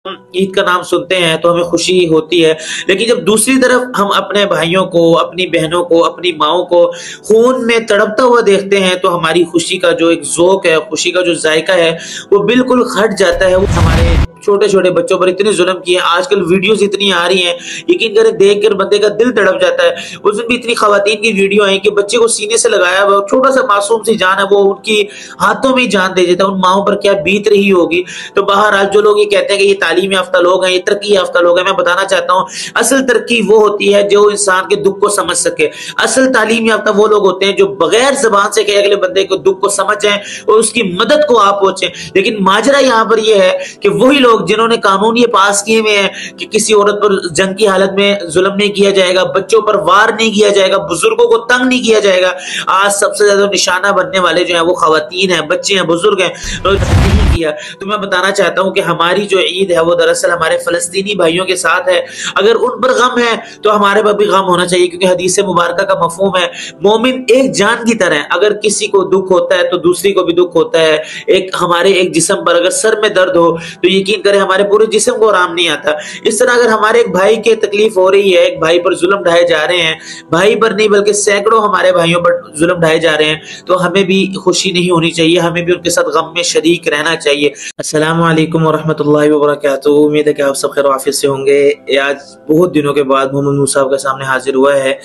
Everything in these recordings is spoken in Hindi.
ईद का नाम सुनते हैं तो हमें खुशी होती है, लेकिन जब दूसरी तरफ हम अपने भाइयों को, अपनी बहनों को, अपनी माओं को खून में तड़पता हुआ देखते हैं तो हमारी खुशी का जो एक ज़ौक़ है, खुशी का जो जायका है, वो बिल्कुल हट जाता है। वो हमारे छोटे छोटे बच्चों पर इतने जुल्म किए, आजकल वीडियोस इतनी आ रही हैं, यकीन करें देख कर बंदे का दिल तड़प जाता है। उस दिन भी इतनी खवातीन की वीडियो आई कि बच्चे को सीने से लगाया हुआ, छोटा सा मासूम सी जान है, वो उनकी हाथों में ही जान दे देता है। उन माओं पर क्या बीत रही होगी। तो बहरहाल जो लोग ये कहते हैं कि ये तालीम याफ्ता लोग हैं, ये तरक्की याफ्ता लोग हैं, मैं बताना चाहता हूँ असल तरक्की वो होती है जो इंसान के दुख को समझ सके। असल तालीम याफ्ता वो लोग होते हैं जो बगैर जबान से कहे अगले बंदे को दुख को समझ जाए और उसकी मदद को आप पहुंचे। लेकिन माजरा यहाँ पर यह है कि वही लोग जिन्होंने कानून ये पास किए हुए हैं कि किसी औरत पर जंग की हालत में जुल्म नहीं किया जाएगा, बच्चों पर वार नहीं किया जाएगा, बुजुर्गों को तंग नहीं किया जाएगा, आज सबसे ज्यादा निशाना बनने वाले जो है वो खवातीन है, बच्चे हैं, बुजुर्ग हैं, तो नहीं किया। तो मैं बताना चाहता हूं कि हमारी जो ईद है वो दरअसल हमारे फलस्तीनी भाइयों के साथ है। अगर उन पर गम है तो हमारे पर भी गम होना चाहिए, क्योंकि हदीस मुबारक का मफहूम है मोमिन एक जान की तरह, अगर किसी को दुख होता है तो दूसरी को भी दुख होता है। एक हमारे एक जिस्म पर अगर सर में दर्द हो तो यकीन करें हमारे पूरे जिस्म को आराम नहीं आता। इस तरह अगर हमारे एक भाई के तकलीफ हो रही है, एक भाई पर जुल्म ढाए जा रहे हैं, भाई पर नहीं बल्कि सैकड़ों हमारे भाइयों पर जुल्म ढाए जा रहे हैं, तो हमें भी खुशी नहीं होनी चाहिए, हमें भी उनके साथ गम में शरीक रहना चाहिए। अस्सलाम वालेकुम वरहमतुल्लाहि वबरकातुहू। उम्मीद है कि आप सब खैर आफियत से होंगे। आज बहुत दिनों के बाद मोहम्मद मूसा के सामने हाजिर हुआ है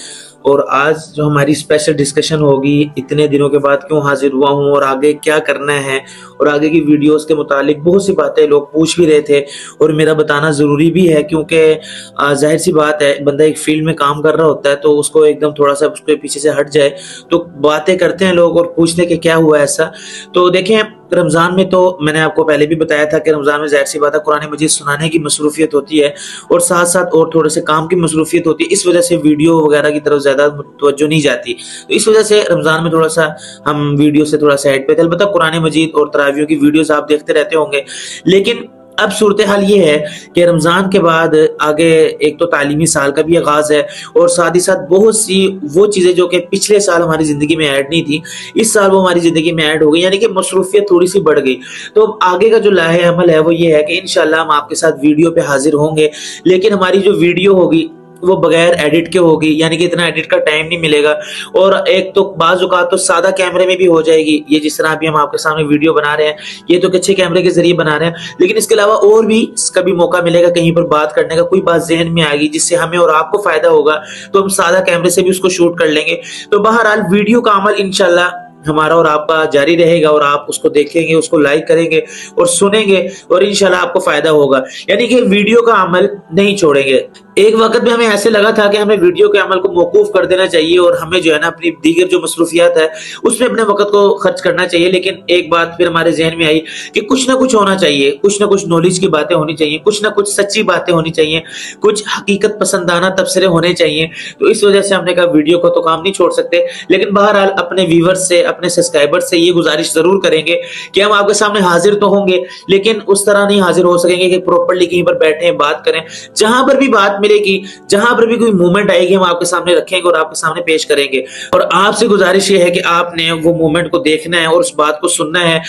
और आज जो हमारी स्पेशल डिस्कशन होगी, इतने दिनों के बाद क्यों हाजिर हुआ हूँ और आगे क्या करना है और आगे की वीडियोस के मुतालिक बहुत सी बातें लोग पूछ भी रहे थे और मेरा बताना ज़रूरी भी है, क्योंकि जाहिर सी बात है बंदा एक फील्ड में काम कर रहा होता है तो उसको एकदम थोड़ा सा उसके पीछे से हट जाए तो बातें करते हैं लोग और पूछते कि क्या हुआ ऐसा। तो देखें, रमज़ान में तो मैंने आपको पहले भी बताया था कि रमज़ान में जाहिर सी बात है कुरान मजीद सुनाने की मसरूफियत होती है और साथ साथ और थोड़े से काम की मसरूफियत होती है, इस वजह से वीडियो वगैरह की तरफ ज़्यादा तवज्जो नहीं जाती। तो इस वजह से रमज़ान में थोड़ा सा हम वीडियो से थोड़ा सा साइड पे थे। अलबत्ता कुरान मजीद और तरावियों की वीडियोस आप देखते रहते होंगे, लेकिन अब सूरत हाल ये है कि रमज़ान के बाद आगे एक तो तालीमी साल का भी आगाज़ है और साथ ही साथ बहुत सी वो चीज़ें जो कि पिछले साल हमारी ज़िंदगी में ऐड नहीं थी, इस साल वो हमारी ज़िंदगी में ऐड हो गई, यानी कि मसरूफियत थोड़ी सी बढ़ गई। तो आगे का जो लाहे अमल है वो ये है कि इंशाल्लाह हम आपके साथ वीडियो पे हाजिर होंगे, लेकिन हमारी जो वीडियो होगी वो बगैर एडिट के होगी, यानी कि इतना एडिट का टाइम नहीं मिलेगा। और एक तो बाज़ औक़ात तो सादा कैमरे में भी हो जाएगी, ये जिस तरह अभी हम आपके सामने वीडियो बना रहे हैं, ये तो अच्छे कैमरे के जरिए बना रहे हैं, लेकिन इसके अलावा और भी कभी मौका मिलेगा कहीं पर बात करने का, कोई बात जहन में आएगी जिससे हमें और आपको फायदा होगा तो हम सादा कैमरे से भी उसको शूट कर लेंगे। तो बहरहाल वीडियो का अमल इंशाल्लाह हमारा और आपका जारी रहेगा और आप उसको देखेंगे, उसको लाइक करेंगे और सुनेंगे और इंशाल्लाह आपको फायदा होगा, यानी कि वीडियो का अमल नहीं छोड़ेंगे। एक वक्त में हमें ऐसे लगा था कि हमें वीडियो के अमल को मौकूफ कर देना चाहिए और हमें जो है ना अपनी दीगर जो मसरूफियात है उसमें अपने वक्त को खर्च करना चाहिए, लेकिन एक बात फिर हमारे जहन में आई कि कुछ ना कुछ होना चाहिए, कुछ ना कुछ नॉलेज की बातें होनी चाहिए, कुछ ना कुछ सच्ची बातें होनी चाहिए, कुछ हकीकत पसंदाना तबसरे होने चाहिए। तो इस वजह से हमने कहा वीडियो को तो काम नहीं छोड़ सकते, लेकिन बहरहाल अपने व्यूवर्स से, अपने सब्सक्राइबर्स से ये गुजारिश जरूर करेंगे कि हम आपके सामने हाजिर तो होंगे, लेकिन उस तरह नहीं हाजिर हो सकेंगे कि प्रॉपर्ली कहीं पर बैठे बात करें। जहां पर भी बात मिलेगी, जहां पर भी कोई मूवमेंट आएगी, हम आपके सामने रखेंगे और आपके सामने पेश करेंगे। और आपसे गुजारिश ये है कि आपने वो मूवमेंट को देखना है और उस बात को सुनना है।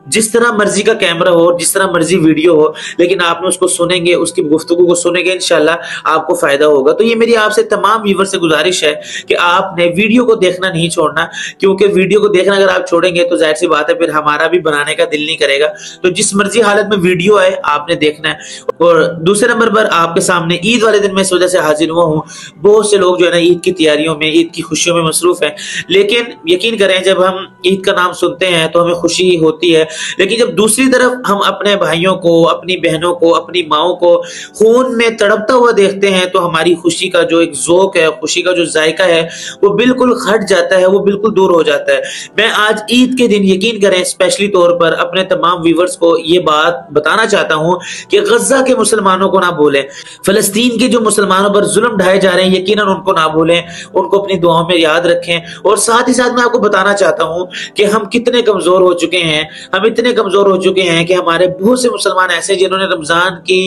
जिस तरह मर्जी का कैमरा हो, जिस तरह मर्जी वीडियो हो, लेकिन आपने उसको सुनेंगे, उसकी गुफ्तगू को सुनेंगे, इंशाल्लाह आपको फायदा होगा। तो ये मेरी आपसे तमाम व्यूअर से गुजारिश है कि आपने वीडियो को देखना नहीं छोड़ना, क्योंकि वीडियो को देखना अगर आप छोड़ेंगे तो जाहिर सी बात है फिर हमारा भी बनाने का दिल नहीं करेगा। तो जिस मर्जी हालत में वीडियो आए आपने देखना है। और दूसरे नंबर पर आपके सामने ईद वाले दिन मैं इस वजह से हाजिर हुआ हूँ, बहुत से लोग जो है ना ईद की तैयारियों में, ईद की खुशियों में मसरूफ है, लेकिन यकीन करें जब हम ईद का नाम सुनते हैं तो हमें खुशी होती है, लेकिन जब दूसरी तरफ हम अपने भाइयों को, अपनी बहनों को, अपनी माओं को खून में तड़पता हुआ देखते हैं तो हमारी खुशी का जो एक ज़ौक़ है, खुशी का जो जायका है, वो बिल्कुल हट जाता है, वो बिल्कुल दूर हो जाता है। मैं आज ईद के दिन यकीन करें स्पेशली तौर पर अपने तमाम व्यूवर्स को ये बात बताना चाहता हूँ कि गजा के मुसलमानों को ना भूलें, फलस्तीन के जो मुसलमानों पर जुल्म ढाए जा रहे हैं यकीनन उनको ना भूलें, उनको अपनी दुआओं में याद रखें। और साथ ही साथ मैं आपको बताना चाहता हूँ कि हम कितने कमजोर हो चुके हैं, हमें इतने कमजोर हो चुके हैं कि हमारे बहुत से मुसलमान ऐसे जिन्होंने रमजान की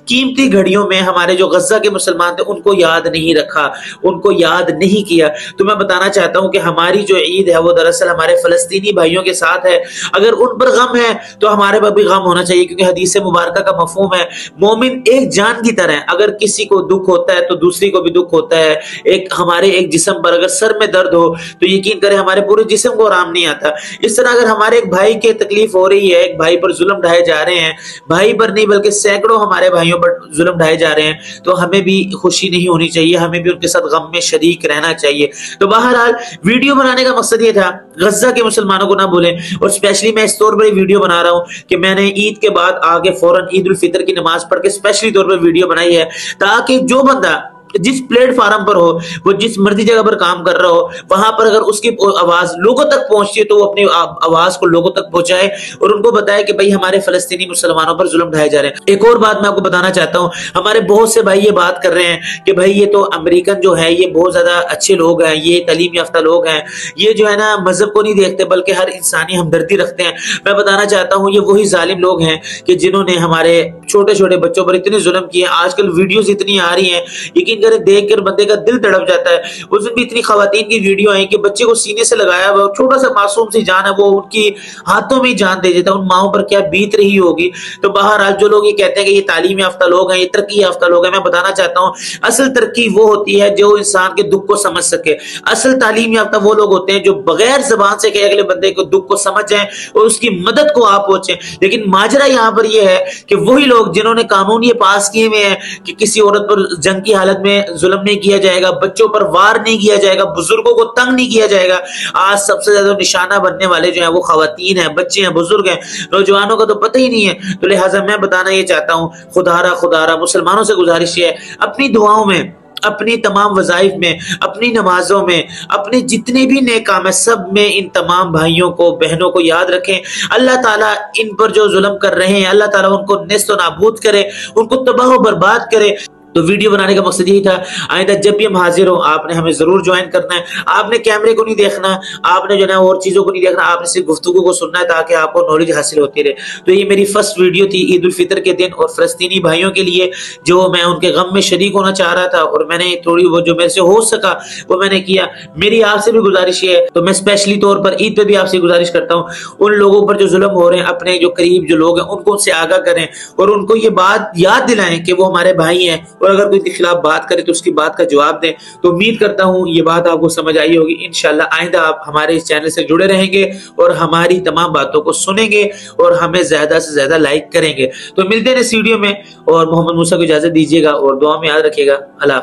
कीमती घड़ियों में हमारे जो गजा के मुसलमान थे उनको याद नहीं रखा, उनको याद नहीं किया। तो मैं बताना चाहता हूं कि हमारी जो ईद है वो दरअसल हमारे फलस्तीनी भाइयों के साथ है। अगर उन पर गम है तो हमारे पर भी गम होना चाहिए, क्योंकि हदीस मुबारक का मफहूम है मोमिन एक जान की तरह, अगर किसी को दुख होता है तो दूसरी को भी दुख होता है। हमारे एक जिस्म पर अगर सर में दर्द हो तो यकीन करें हमारे पूरे जिस्म को आराम नहीं आता। इस तरह अगर हमारे एक भाई के तकलीफ हो रही है, एक भाई पर जुल्म ढाए जा रहे हैं, भाई पर नहीं बल्कि सैकड़ों हमारे भाइयों पर जुल्म ढाए जा रहे हैं, तो हमें भी खुशी नहीं होनी चाहिए, हमें भी उनके साथ गम में शरीक रहना चाहिए। तो बहरहाल वीडियो बनाने का मकसद ये था गजा के मुसलमानों को ना भूलें, और स्पेशली मैं इस तौर पर वीडियो बना रहा हूं कि मैंने ईद के बाद आगे फौरन ईद उल फितर की नमाज पढ़ के स्पेशली तौर पर वीडियो बनाई है, ताकि जो बंदा जिस प्लेटफॉर्म पर हो, वो जिस मर्जी जगह पर काम कर रहा हो, वहां पर अगर उसकी आवाज लोगों तक पहुंचती है तो वो अपनी आवाज को लोगों तक पहुंचाए और उनको बताए कि भाई हमारे फलस्तीनी मुसलमानों पर जुल्म ढाए जा रहे हैं। एक और बात मैं आपको बताना चाहता हूं, हमारे बहुत से भाई ये बात कर रहे हैं कि भाई ये तो अमेरिकन जो है ये बहुत ज्यादा अच्छे लोग हैं, ये तालीम याफ्ता लोग हैं, ये जो है ना मजहब को नहीं देखते बल्कि हर इंसानी हमदर्दी रखते हैं। मैं बताना चाहता हूँ ये वही जालिम लोग हैं कि जिन्होंने हमारे छोटे छोटे बच्चों पर इतने जुल्म किए। आजकल वीडियोस इतनी आ रही हैं, यकीन देख कर बंदे का दिल तड़प जाता है। उस दिन भी इतनी खवातीन की वीडियो आई कि बच्चे को सीने से लगाया हुआ, छोटा सा मासूम सी जान है, वो उनकी हाथों में जान दे देता है। उन माओं पर क्या बीत रही होगी। तो बहरहाल जो लोग ये कहते हैं कि ये तालीम याफ्ता लोग हैं, ये तरक्की याफ्ता लोग हैं, मैं बताना चाहता हूँ असल तरक्की वो होती है जो इंसान के दुख को समझ सके। असल तालीम याफ्ता वो लोग होते हैं जो बगैर जबान से कहे अगले बंदे को दुख को समझ जाए और उसकी मदद को आप पहुंचे। लेकिन माजरा यहाँ पर यह है कि वही लोग जिन्होंने कानून ये पास किए हुए हैं कि किसी औरत पर जंग की हालत में जुल्म नहीं किया जाएगा, बच्चों पर वार नहीं किया जाएगा, बुजुर्गों को तंग नहीं किया जाएगा, आज सबसे ज्यादा निशाना बनने वाले जो है वो खवातीन है, बच्चे हैं, बुजुर्ग हैं, नौजवानों का तो पता ही नहीं है। तो लिहाजा मैं बताना ये चाहता हूँ, खुदारा मुसलमानों से गुजारिश है अपनी दुआओं में, अपनी तमाम वज़ाइफ में, अपनी नमाजों में, अपने जितने भी नेक काम है सब में इन तमाम भाइयों को बहनों को याद रखें। अल्लाह ताला इन पर जो जुल्म कर रहे हैं अल्लाह ताला उनको नेस्त व नाबूद करे, उनको तबाह बर्बाद करे। तो वीडियो बनाने का मकसद यही था। आइंदा जब भी हम हाजिर हो आपने हमें जरूर ज्वाइन करना है। आपने कैमरे को नहीं देखना, आपने जो है और चीजों को नहीं देखना, आपने सिर्फ गुफ्तगू को सुनना है ताकि आपको नॉलेज हासिल होती रहे। तो ये मेरी फर्स्ट वीडियो थी ईद उल फितर के दिन और फलस्तीनी भाइयों के लिए, जो मैं उनके गम में शरीक होना चाह रहा था और मैंने थोड़ी वो जो मेरे से हो सका वो मैंने किया। मेरी आपसे भी गुजारिश है, तो मैं स्पेशली तौर पर ईद पे भी आपसे गुजारिश करता हूँ, उन लोगों पर जो जुल्म हो रहे हैं अपने जो करीब जो लोग हैं उनको उनसे आगाह करें और उनको ये बात याद दिलाएं कि वो हमारे भाई हैं, और अगर कोई के खिलाफ बात करे तो उसकी बात का जवाब दें। तो उम्मीद करता हूं ये बात आपको समझ आई होगी। इंशाल्लाह आइंदा आप हमारे इस चैनल से जुड़े रहेंगे और हमारी तमाम बातों को सुनेंगे और हमें ज्यादा से ज्यादा लाइक करेंगे। तो मिलते हैं इस वीडियो में, और मोहम्मद मूसा को इजाजत दीजिएगा और दुआ में याद रखिएगा। अल्लाह।